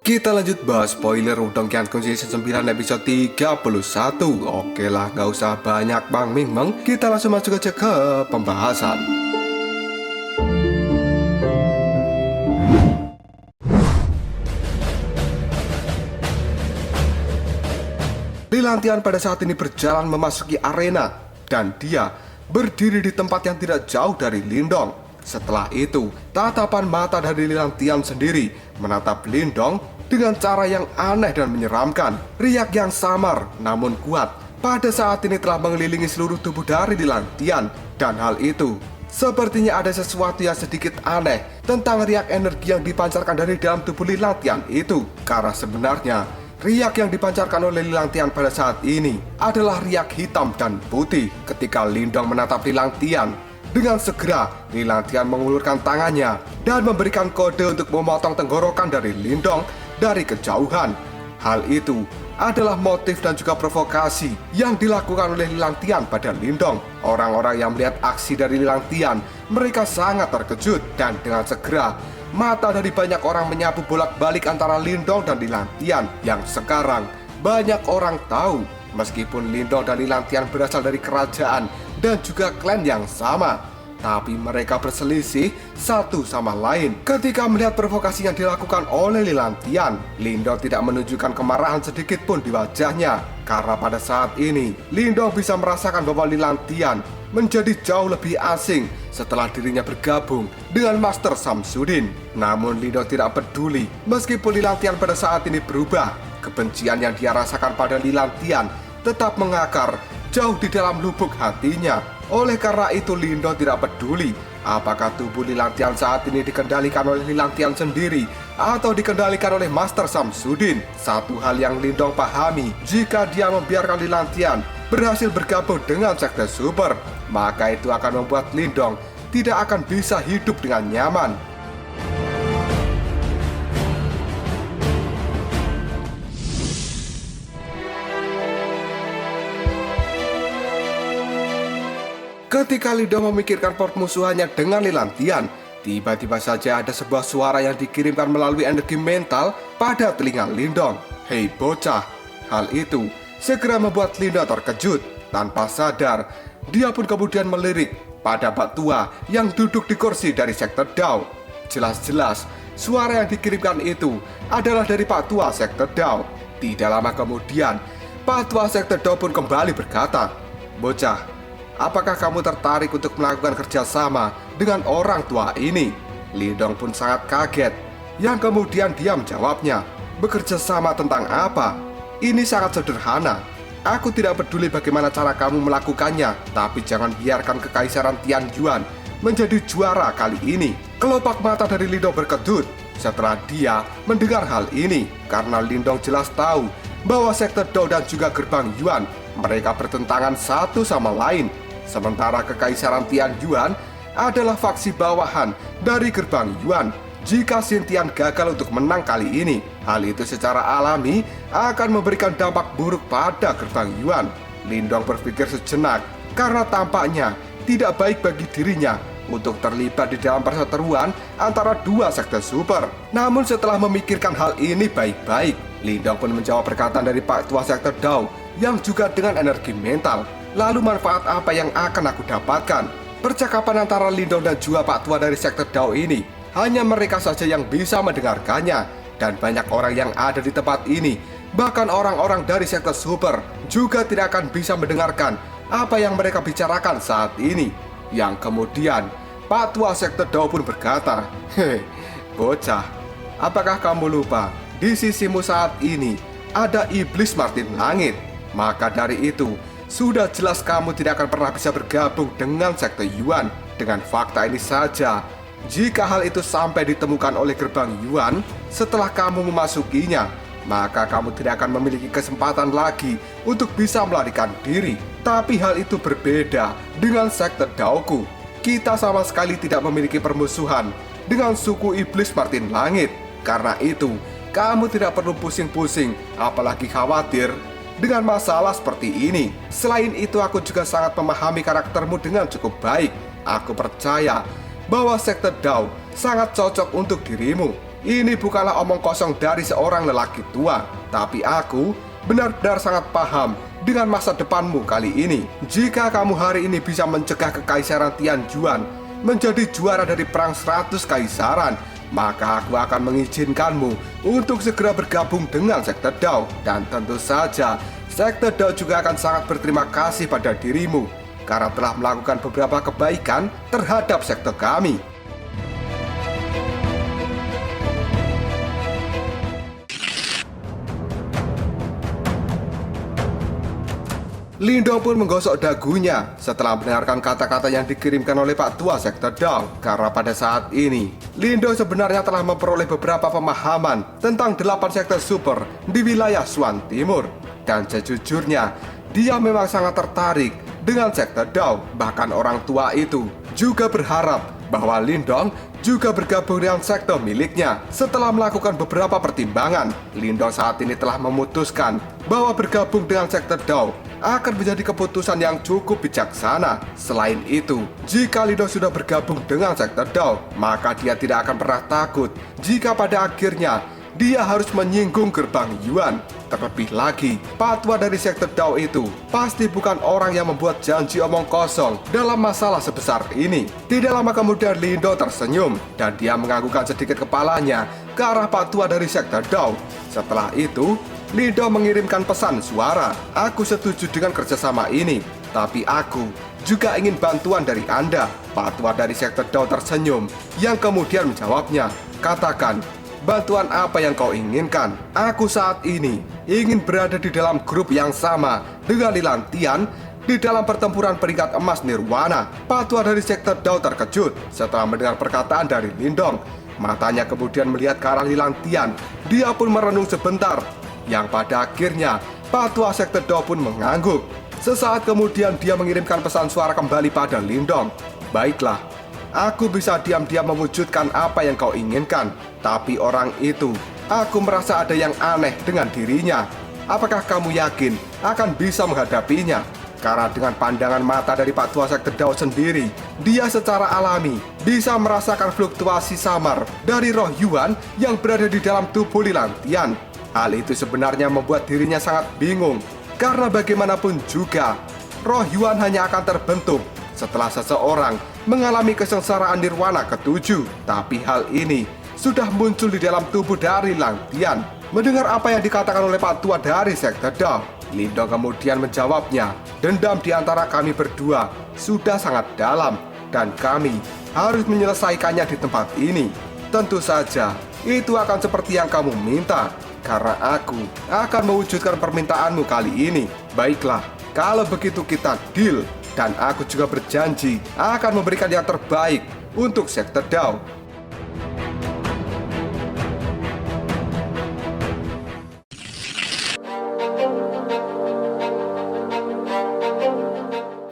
Kita lanjut bahas spoiler Udong Qiankun Season 9 episode 31. Oke lah, gak usah banyak Bang Ming. Kita langsung masuk aja ke pembahasan. Lilantian pada saat ini berjalan memasuki arena, dan dia berdiri di tempat yang tidak jauh dari Lindong. Setelah itu, tatapan mata dari Lilantian sendiri menatap Lindong dengan cara yang aneh dan menyeramkan. Riak yang samar namun kuat pada saat ini telah mengelilingi seluruh tubuh dari Lilantian. Dan hal itu sepertinya ada sesuatu yang sedikit aneh tentang riak energi yang dipancarkan dari dalam tubuh Lilantian itu. Karena sebenarnya riak yang dipancarkan oleh Lilantian pada saat ini adalah riak hitam dan putih. Ketika Lindong menatap Lilantian, dengan segera Lilantian mengulurkan tangannya dan memberikan kode untuk memotong tenggorokan dari Lindong dari kejauhan. Hal itu adalah motif dan juga provokasi yang dilakukan oleh Lilantian pada Lindong. Orang-orang yang melihat aksi dari Lilantian, mereka sangat terkejut, dan dengan segera mata dari banyak orang menyapu bolak-balik antara Lindong dan Lilantian. Yang sekarang banyak orang tahu, meskipun Lindong dan Lilantian berasal dari kerajaan dan juga klan yang sama, tapi mereka berselisih satu sama lain. Ketika melihat provokasi yang dilakukan oleh Lilantian, Lindong tidak menunjukkan kemarahan sedikit pun di wajahnya. Karena pada saat ini, Lindong bisa merasakan bahwa Lilantian menjadi jauh lebih asing setelah dirinya bergabung dengan Master Samsudin. Namun Lindong tidak peduli, meskipun Lilantian pada saat ini berubah. Kebencian yang dia rasakan pada Lilantian tetap mengakar jauh di dalam lubuk hatinya. Oleh karena itu Lindong tidak peduli apakah tubuh Lilantian saat ini dikendalikan oleh Lilantian sendiri atau dikendalikan oleh Master Samsudin. Satu hal yang Lindong pahami, jika dia membiarkan Lilantian berhasil bergabung dengan Sekte Super, maka itu akan membuat Lindong tidak akan bisa hidup dengan nyaman. Ketika Lindong memikirkan permusuhannya dengan Lilantian, tiba-tiba saja ada sebuah suara yang dikirimkan melalui energi mental pada telinga Lindong. "Hei bocah!" Hal itu segera membuat Lindong terkejut. Tanpa sadar, dia pun kemudian melirik pada Pak Tua yang duduk di kursi dari Sekte Dao. Jelas-jelas suara yang dikirimkan itu adalah dari Pak Tua Sekte Dao. Tidak lama kemudian, Pak Tua Sekte Dao pun kembali berkata, "Bocah, apakah kamu tertarik untuk melakukan kerjasama dengan orang tua ini?" Lindong pun sangat kaget, yang kemudian dia menjawabnya, "Bekerja sama tentang apa? Ini sangat sederhana. Aku tidak peduli bagaimana cara kamu melakukannya, tapi jangan biarkan Kekaisaran Tianyuan menjadi juara kali ini." Kelopak mata dari Lindong berkedut setelah dia mendengar hal ini, karena Lindong jelas tahu bahwa Sekte Dao dan juga Gerbang Yuan mereka bertentangan satu sama lain. Sementara Kekaisaran Tianyuan adalah faksi bawahan dari Gerbang Yuan. Jika Xintian gagal untuk menang kali ini, hal itu secara alami akan memberikan dampak buruk pada Gerbang Yuan. Lindong berpikir sejenak, karena tampaknya tidak baik bagi dirinya untuk terlibat di dalam perseteruan antara dua sekte super. Namun setelah memikirkan hal ini baik-baik, Lindong pun menjawab perkataan dari Pak Tua Sekte Dao yang juga dengan energi mental. Lalu manfaat apa yang akan aku dapatkan? Percakapan antara Lindong dan juga Pak Tua dari Sekte Dao ini, hanya mereka saja yang bisa mendengarkannya. Dan banyak orang yang ada di tempat ini, bahkan orang-orang dari Sekte Super, juga tidak akan bisa mendengarkan apa yang mereka bicarakan saat ini. Yang kemudian Pak Tua Sekte Dao pun berkata, "Hei bocah, apakah kamu lupa di sisimu saat ini ada Iblis Martin Langit? Maka dari itu sudah jelas kamu tidak akan pernah bisa bergabung dengan Sekte Yuan. Dengan fakta ini saja, jika hal itu sampai ditemukan oleh Gerbang Yuan setelah kamu memasukinya, maka kamu tidak akan memiliki kesempatan lagi untuk bisa melarikan diri. Tapi hal itu berbeda dengan Sekte Daoku. Kita sama sekali tidak memiliki permusuhan dengan suku Iblis Martin Langit. Karena itu, kamu tidak perlu pusing-pusing, apalagi khawatir dengan masalah seperti ini. Selain itu, aku juga sangat memahami karaktermu dengan cukup baik. Aku percaya bahwa Sekte Dao sangat cocok untuk dirimu. Ini bukanlah omong kosong dari seorang lelaki tua, tapi aku benar-benar sangat paham dengan masa depanmu kali ini. Jika kamu hari ini bisa mencegah kekaisaran Tianjuan menjadi juara dari perang 100 kaisaran, maka aku akan mengizinkanmu untuk segera bergabung dengan sekte Dao. Dan tentu saja, sekte Dao juga akan sangat berterima kasih pada dirimu karena telah melakukan beberapa kebaikan terhadap sekte kami. Lindong pun menggosok dagunya setelah mendengarkan kata-kata yang dikirimkan oleh Pak Tua Sekte Dao. Karena pada saat ini, Lindong sebenarnya telah memperoleh beberapa pemahaman tentang 8 sekte super di wilayah Swan Timur. Dan sejujurnya, dia memang sangat tertarik dengan sekte Dao. Bahkan orang tua itu juga berharap bahwa Lindong juga bergabung dengan sekte miliknya. Setelah melakukan beberapa pertimbangan, Lindong saat ini telah memutuskan bahwa bergabung dengan sekte Dao akan menjadi keputusan yang cukup bijaksana. Selain itu, jika Lindong sudah bergabung dengan sekte Dao, maka dia tidak akan pernah takut jika pada akhirnya dia harus menyinggung gerbang Yuan. Terlebih lagi, Pak Tua dari sekte Dao itu pasti bukan orang yang membuat janji omong kosong dalam masalah sebesar ini. Tidak lama kemudian Lindong tersenyum dan dia menganggukkan sedikit kepalanya ke arah Pak Tua dari sekte Dao. Setelah itu, Lindong mengirimkan pesan suara. Aku setuju dengan kerjasama ini, tapi aku juga ingin bantuan dari Anda. Pak Tua dari sekte Dao tersenyum, yang kemudian menjawabnya, katakan, bantuan apa yang kau inginkan? Aku saat ini ingin berada di dalam grup yang sama dengan Lilan Tian di dalam pertempuran peringkat emas Nirwana. Pak Tua dari sekte Dao terkejut setelah mendengar perkataan dari Lindong. Matanya kemudian melihat ke arah Lilan Tian. Dia pun merenung sebentar, yang pada akhirnya Pak Tua sekte Dao pun mengangguk. Sesaat kemudian dia mengirimkan pesan suara kembali pada Lindong. Baiklah, aku bisa diam-diam mewujudkan apa yang kau inginkan. Tapi orang itu, aku merasa ada yang aneh dengan dirinya. Apakah kamu yakin akan bisa menghadapinya? Karena dengan pandangan mata dari Pak Tua sekte Dao sendiri, dia secara alami bisa merasakan fluktuasi samar dari roh Yuan yang berada di dalam tubuh Lilan Tian. Hal itu sebenarnya membuat dirinya sangat bingung, karena bagaimanapun juga, roh Yuan hanya akan terbentuk setelah seseorang mengalami kesengsaraan nirwana ketujuh. Tapi hal ini sudah muncul di dalam tubuh dari Lang Tian. Mendengar apa yang dikatakan oleh Pak Tua dari sekte Dao, Lindong kemudian menjawabnya, dendam di antara kami berdua sudah sangat dalam, dan kami harus menyelesaikannya di tempat ini. Tentu saja, itu akan seperti yang kamu minta, karena aku akan mewujudkan permintaanmu kali ini. Baiklah, kalau begitu kita deal. Dan aku juga berjanji akan memberikan yang terbaik untuk sekte Dao.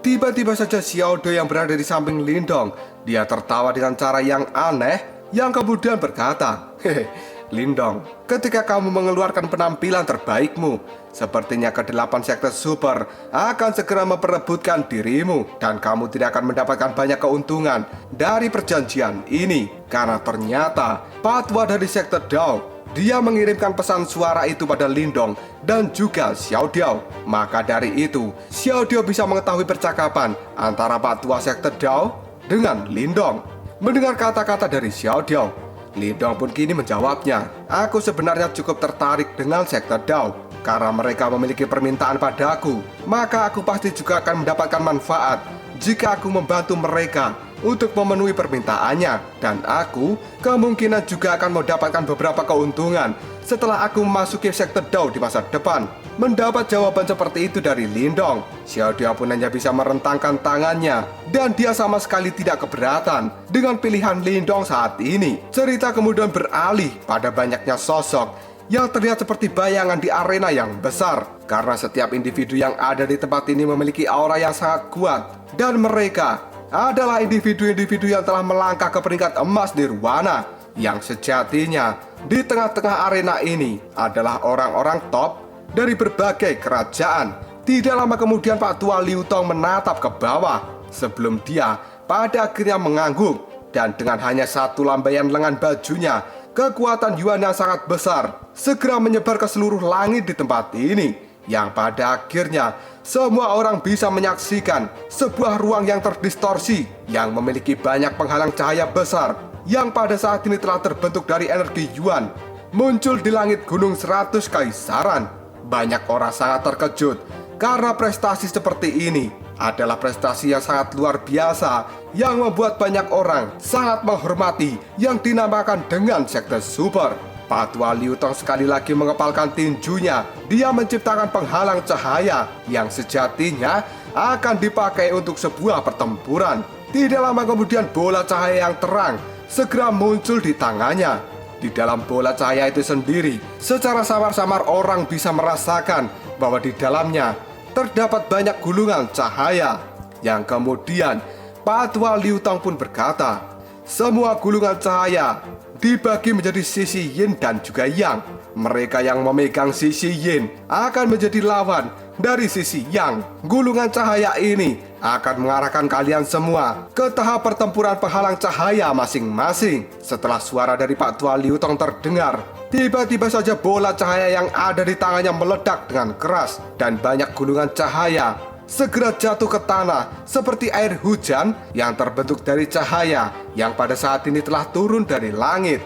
Tiba-tiba saja Xiao Dou yang berada di samping Lindong. Dia tertawa dengan cara yang aneh, yang kemudian berkata, hehe, Lindong, ketika kamu mengeluarkan penampilan terbaikmu, sepertinya ke-8 sekte super akan segera memperebutkan dirimu, dan kamu tidak akan mendapatkan banyak keuntungan dari perjanjian ini. Karena ternyata Pak Tua dari sekte Dao, dia mengirimkan pesan suara itu pada Lindong dan juga Xiao Diao. Maka dari itu, Xiao Diao bisa mengetahui percakapan antara Pak Tua sekte Dao dengan Lindong. Mendengar kata-kata dari Xiao Diao, Lindong pun kini menjawabnya, aku sebenarnya cukup tertarik dengan sekte Dao. Karena mereka memiliki permintaan padaku, maka aku pasti juga akan mendapatkan manfaat jika aku membantu mereka untuk memenuhi permintaannya. Dan aku kemungkinan juga akan mendapatkan beberapa keuntungan setelah aku memasuki sekte Dao di masa depan. Mendapat jawaban seperti itu dari Lindong, Xiao Diao pun hanya bisa merentangkan tangannya, dan dia sama sekali tidak keberatan dengan pilihan Lindong saat ini. Cerita kemudian beralih pada banyaknya sosok yang terlihat seperti bayangan di arena yang besar. Karena setiap individu yang ada di tempat ini memiliki aura yang sangat kuat, dan mereka adalah individu-individu yang telah melangkah ke peringkat emas Nirwana, yang sejatinya di tengah-tengah arena ini adalah orang-orang top dari berbagai kerajaan. Tidak lama kemudian Pak Tua Liu Tong menatap ke bawah sebelum dia pada akhirnya mengangguk, dan dengan hanya satu lambaian lengan bajunya, Kekuatan Yuan yang sangat besar segera menyebar ke seluruh langit di tempat ini, yang pada akhirnya semua orang bisa menyaksikan sebuah ruang yang terdistorsi yang memiliki banyak penghalang cahaya besar yang pada saat ini telah terbentuk dari energi Yuan muncul di langit Gunung 100 Kaisaran. Banyak orang sangat terkejut karena prestasi seperti ini adalah prestasi yang sangat luar biasa yang membuat banyak orang sangat menghormati yang dinamakan dengan sekte super. Patua Liu Tong sekali lagi mengepalkan tinjunya. Dia menciptakan penghalang cahaya yang sejatinya akan dipakai untuk sebuah pertempuran. Tidak lama kemudian bola cahaya yang terang segera muncul di tangannya. Di dalam bola cahaya itu sendiri, secara samar-samar orang bisa merasakan bahwa di dalamnya terdapat banyak gulungan cahaya. Yang kemudian Patua Liu Tong pun berkata, semua gulungan cahaya dibagi menjadi sisi yin dan juga yang. Mereka yang memegang sisi yin akan menjadi lawan dari sisi yang. Gulungan cahaya ini akan mengarahkan kalian semua ke tahap pertempuran penghalang cahaya masing-masing. Setelah suara dari Pak Tua Liu Tong terdengar, tiba-tiba saja bola cahaya yang ada di tangannya meledak dengan keras dan banyak gulungan cahaya segera jatuh ke tanah seperti air hujan yang terbentuk dari cahaya yang pada saat ini telah turun dari langit.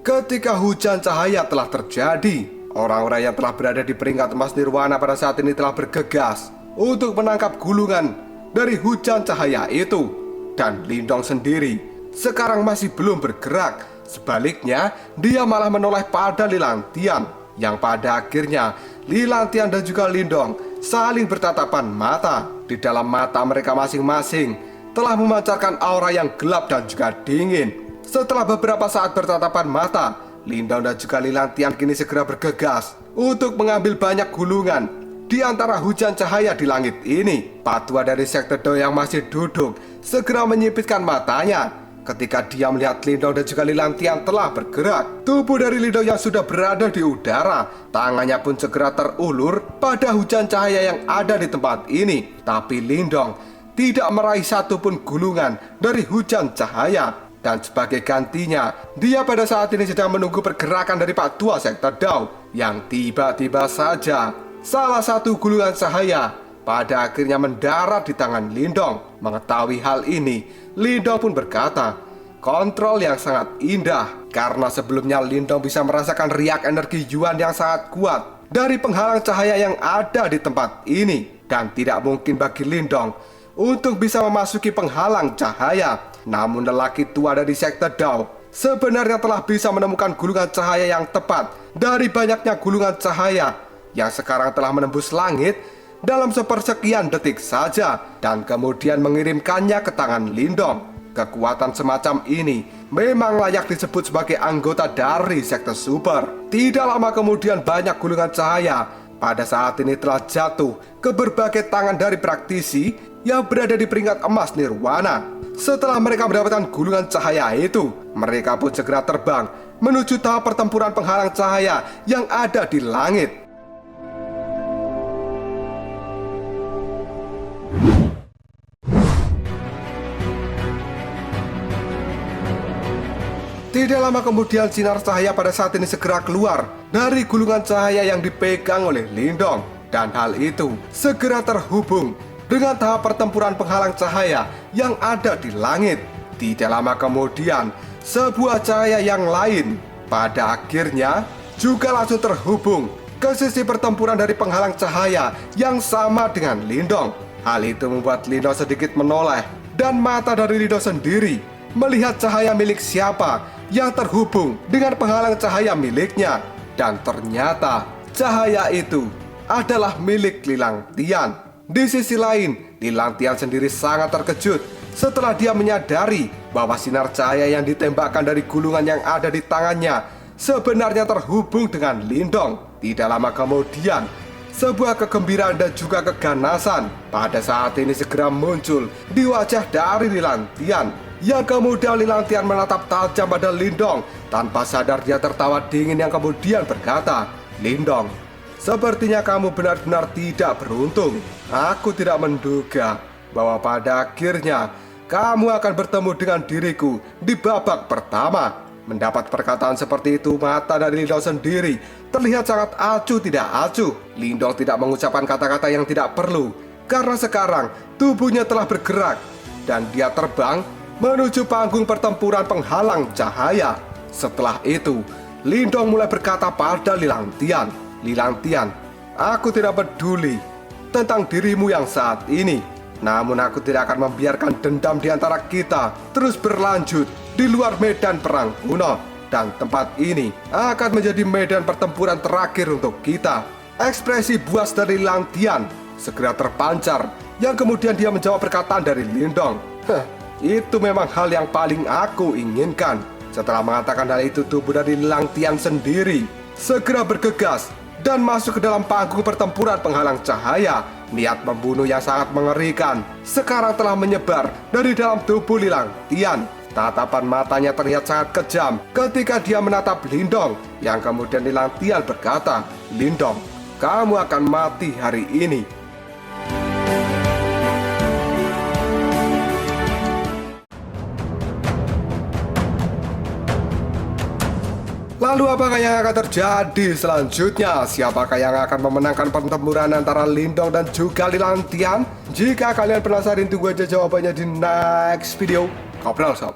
Ketika hujan cahaya telah terjadi, orang-orang yang telah berada di peringkat emas nirwana pada saat ini telah bergegas untuk menangkap gulungan dari hujan cahaya itu. Dan Lindong sendiri sekarang masih belum bergerak. Sebaliknya, dia malah menoleh pada Lilantian, yang pada akhirnya Lilantian dan juga Lindong saling bertatapan mata. Di dalam mata mereka masing-masing telah memancarkan aura yang gelap dan juga dingin. Setelah beberapa saat bertatapan mata, Lindong dan juga Lilantian kini segera bergegas untuk mengambil banyak gulungan di antara hujan cahaya di langit ini. Patua dari sekte Dao yang masih duduk segera menyipitkan matanya ketika dia melihat Lindong dan juga Lilantian telah bergerak. Tubuh dari Lindong yang sudah berada di udara, tangannya pun segera terulur pada hujan cahaya yang ada di tempat ini. Tapi Lindong tidak meraih satupun gulungan dari hujan cahaya. Dan sebagai gantinya, dia pada saat ini sedang menunggu pergerakan dari Pak Tua sekte Dao, yang tiba-tiba saja salah satu gulungan cahaya pada akhirnya mendarat di tangan Lindong. Mengetahui hal ini, Lindong pun berkata, kontrol yang sangat indah, karena sebelumnya Lindong bisa merasakan riak energi Yuan yang sangat kuat dari penghalang cahaya yang ada di tempat ini. Dan tidak mungkin bagi Lindong untuk bisa memasuki penghalang cahaya. Namun lelaki tua dari sekte Dao sebenarnya telah bisa menemukan gulungan cahaya yang tepat dari banyaknya gulungan cahaya yang sekarang telah menembus langit dalam sepersekian detik saja, dan kemudian mengirimkannya ke tangan Lindong. Kekuatan semacam ini memang layak disebut sebagai anggota dari sekte super. Tidak lama kemudian banyak gulungan cahaya pada saat ini telah jatuh ke berbagai tangan dari praktisi yang berada di peringkat emas nirwana. Setelah mereka mendapatkan gulungan cahaya itu, mereka pun segera terbang menuju tahap pertempuran penghalang cahaya yang ada di langit. Tidak lama kemudian sinar cahaya pada saat ini segera keluar dari gulungan cahaya yang dipegang oleh Lindong. Dan hal itu segera terhubung dengan tahap pertempuran penghalang cahaya yang ada di langit. Tidak lama kemudian, sebuah cahaya yang lain pada akhirnya juga langsung terhubung ke sisi pertempuran dari penghalang cahaya yang sama dengan Lindong. Hal itu membuat Lindong sedikit menoleh, dan mata dari Lindong sendiri melihat cahaya milik siapa yang terhubung dengan penghalang cahaya miliknya. Dan ternyata cahaya itu adalah milik Lilantian. Di sisi lain, Lilantian sendiri sangat terkejut setelah dia menyadari bahwa sinar cahaya yang ditembakkan dari gulungan yang ada di tangannya sebenarnya terhubung dengan Lindong. Tidak lama kemudian, sebuah kegembiraan dan juga keganasan pada saat ini segera muncul di wajah dari Lilantian. Yang kemudian Lilantian menatap tajam pada Lindong. Tanpa sadar dia tertawa dingin yang kemudian berkata, "Lindong, Sepertinya kamu benar-benar tidak beruntung. Aku tidak menduga bahwa pada akhirnya kamu akan bertemu dengan diriku di babak pertama. Mendapat perkataan seperti itu, mata dari Lindong sendiri terlihat sangat acuh tidak acuh. Lindong tidak mengucapkan kata-kata yang tidak perlu, karena sekarang tubuhnya telah bergerak dan dia terbang menuju panggung pertempuran penghalang cahaya. Setelah itu, Lindong mulai berkata pada Lilang Tian, "Lilang Tian, aku tidak peduli tentang dirimu yang saat ini. Namun aku tidak akan membiarkan dendam di antara kita terus berlanjut di luar medan perang kuno. Dan tempat ini akan menjadi medan pertempuran terakhir untuk kita." Ekspresi buas dari Lilang Tian segera terpancar, yang kemudian dia menjawab perkataan dari Lindong. Itu memang hal yang paling aku inginkan." Setelah mengatakan hal itu, tubuh dari Lilang Tian sendiri segera bergegas dan masuk ke dalam panggung pertempuran penghalang cahaya. Niat membunuh yang sangat mengerikan sekarang telah menyebar dari dalam tubuh Lilang Tian. Tatapan matanya terlihat sangat kejam ketika dia menatap Lindong, yang kemudian Lilang Tian berkata, "Lindong, kamu akan mati hari ini." Lalu apakah yang akan terjadi selanjutnya? Siapakah yang akan memenangkan pertempuran antara Lindong dan juga Lilang Tian? Jika kalian penasaran, tunggu aja jawabannya di next video. Ngobrol sob.